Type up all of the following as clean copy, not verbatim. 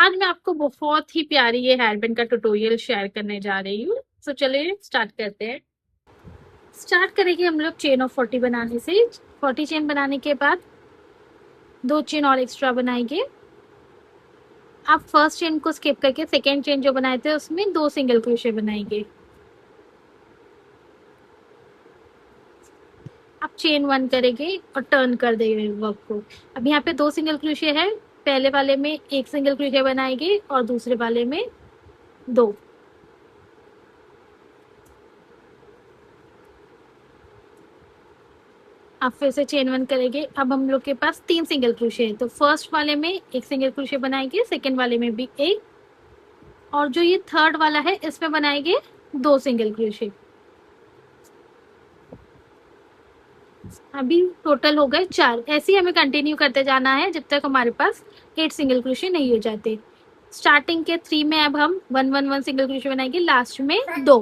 आज मैं आपको बहुत ही प्यारी ये हेयर बैंड का ट्यूटोरियल शेयर करने जा रही हूँ। तो चलिए स्टार्ट करते हैं। स्टार्ट करेंगे हम लोग चेन ऑफ 40 बनाने से। 40 चेन बनाने के बाद 2 चेन और एक्स्ट्रा बनाएंगे। आप फर्स्ट चेन को स्किप करके सेकेंड चेन जो बनाए थे उसमें 2 सिंगल क्रोशे बनाएंगे। आप चेन 1 करेंगे और टर्न कर देंगे वर्क को। अब यहाँ पे 2 सिंगल क्रोशे है। पहले वाले में 1 सिंगल क्रोशे बनाएंगे और दूसरे वाले में 2। अब फिर से चेन 1 करेंगे। अब हम लोग के पास 3 सिंगल क्रोशे है, तो फर्स्ट वाले में 1 सिंगल क्रोशे बनाएंगे, सेकेंड वाले में भी 1, और जो ये थर्ड वाला है इसमें बनाएंगे 2 सिंगल क्रोशे। अभी टोटल हो गए 4। ऐसे ही हमें कंटिन्यू करते जाना है जब तक हमारे पास 8 सिंगल क्रोशे नहीं हो जाते। स्टार्टिंग के 3 में अब हम 1 1 1 सिंगल क्रोशे बनाएंगे, लास्ट में 2।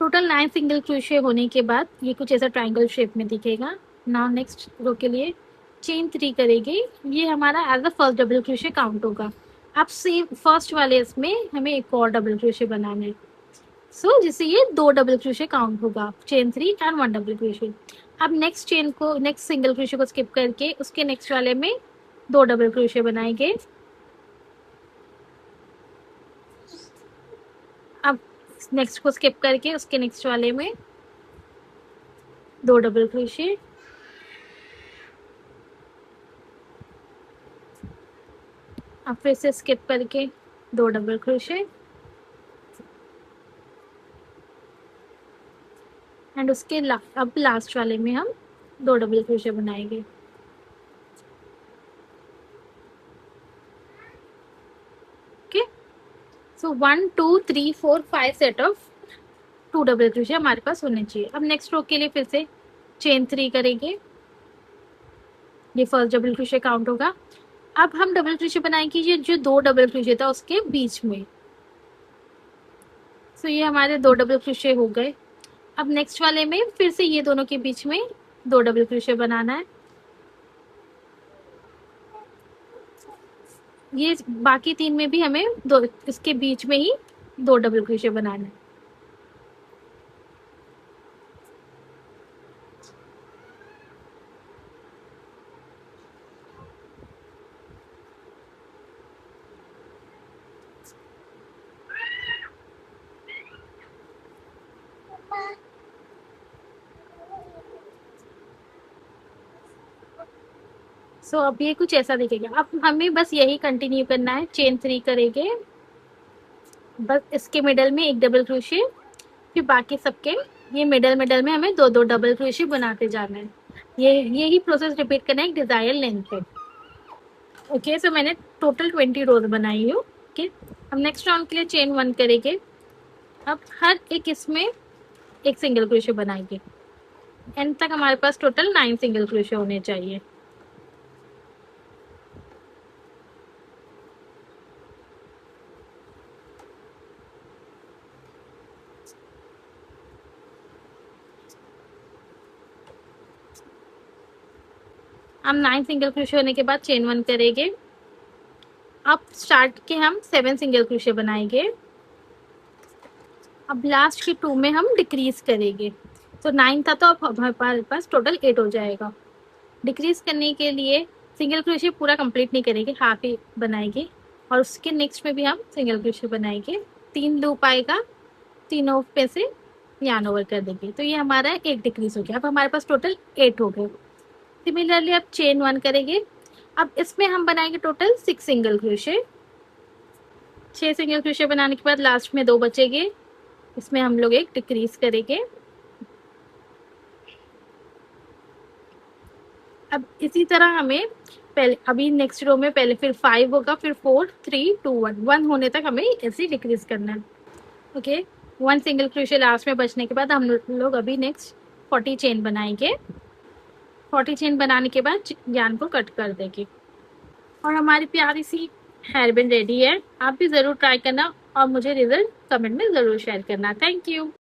टोटल 9 सिंगल क्रोशे होने के बाद ये कुछ ऐसा ट्रायंगल शेप में दिखेगा। नाउ नेक्स्ट रो के लिए चेन 3 करेंगे। ये हमारा as a first double crochet count होगा। अब सेम फर्स्ट वाले इसमें हमें एक और डबल क्रोशे बनाना है, सो जिससे ये 2 डबल क्रोशे काउंट होगा। Chain 3 and 1 double crochet. अब नेक्स्ट चेन को, नेक्स्ट सिंगल क्रोशे को स्किप करके उसके नेक्स्ट वाले में 2 डबल क्रोशे बनाएंगे। अब नेक्स्ट को स्किप करके उसके नेक्स्ट वाले में 2 डबल क्रोशे। अब फिर से स्किप करके 2 डबल क्रोशे एंड उसके अब लास्ट वाले में हम 2 डबल क्रोशे बनाएंगे। Okay, so 1 2 3 4 5 set of 2 double crochet हमारे पास होने चाहिए। अब नेक्स्ट रो के लिए फिर से चेन 3 करेंगे। ये फर्स्ट डबल क्रोशे काउंट होगा। अब हम डबल क्रोशे बनाएंगे ये जो 2 डबल क्रोशे था उसके बीच में। सो ये हमारे 2 डबल क्रोशे हो गए। अब नेक्स्ट वाले में फिर से ये दोनों के बीच में 2 डबल क्रोशे बनाना है। ये बाकी 3 में भी हमें दो, इसके बीच में ही 2 डबल क्रोशे बनाना है। सो अब ये कुछ ऐसा दिखेगा। अब हमें बस यही कंटिन्यू करना है। चेन 3 करेंगे, बस इसके मिडल में 1 डबल क्रोशे, फिर बाकी सबके ये मिडल में हमें 2 2 डबल क्रोशे बनाते जाना है। यही प्रोसेस रिपीट करना है एक डिजायर लेंथ पे। ओके, सो मैंने टोटल 20 रोज बनाई हूँ। ओके, अब नेक्स्ट राउंड के लिए चेन 1 करेंगे। अब हर एक इसमें 1 सिंगल क्रोशे बनाएंगे। एंड तक हमारे पास टोटल 9 सिंगल क्रोशे होने चाहिए। अब 9 सिंगल क्रोशे होने के बाद चेन 1 करेंगे। अब स्टार्ट के हम 7 सिंगल क्रोशे बनाएंगे। अब लास्ट के 2 में हम डिक्रीज करेंगे। तो 9 था तो अब हमारे पास टोटल 8 हो जाएगा। डिक्रीज करने के लिए सिंगल क्रोशे पूरा कंप्लीट नहीं करेंगे, हाफ ही बनाएंगे, और उसके नेक्स्ट में भी हम सिंगल क्रोशे बनाएंगे। 3 लूप आएगा, तीनों पे से यार्न ओवर कर देंगे, तो ये हमारा एक डिक्रीज हो गया। अब हमारे पास टोटल 8 हो गए। सिमिलरली अब चेन 1 करेंगे। अब इसमें हम बनाएंगे total 6 single crochet. 6 single crochet बनाने के बाद लास्ट में 2 बचेंगे, इसमें हम लोग एक डिक्रीज करेंगे। अब इसी तरह हमें पहले, अभी नेक्स्ट रो में पहले फिर 5 होगा, फिर 4 3 2 1 होने तक हमें ऐसे डिक्रीज करना है। ओके, 1 सिंगल क्रोशे लास्ट में बचने के बाद हम लोग अभी नेक्स्ट 40 चेन बनाएंगे। 40 चेन बनाने के बाद यार्न को कट कर देंगे और हमारी प्यारी सी हेयर बैंड रेडी है। आप भी ज़रूर ट्राई करना और मुझे रिजल्ट कमेंट में ज़रूर शेयर करना। Thank you.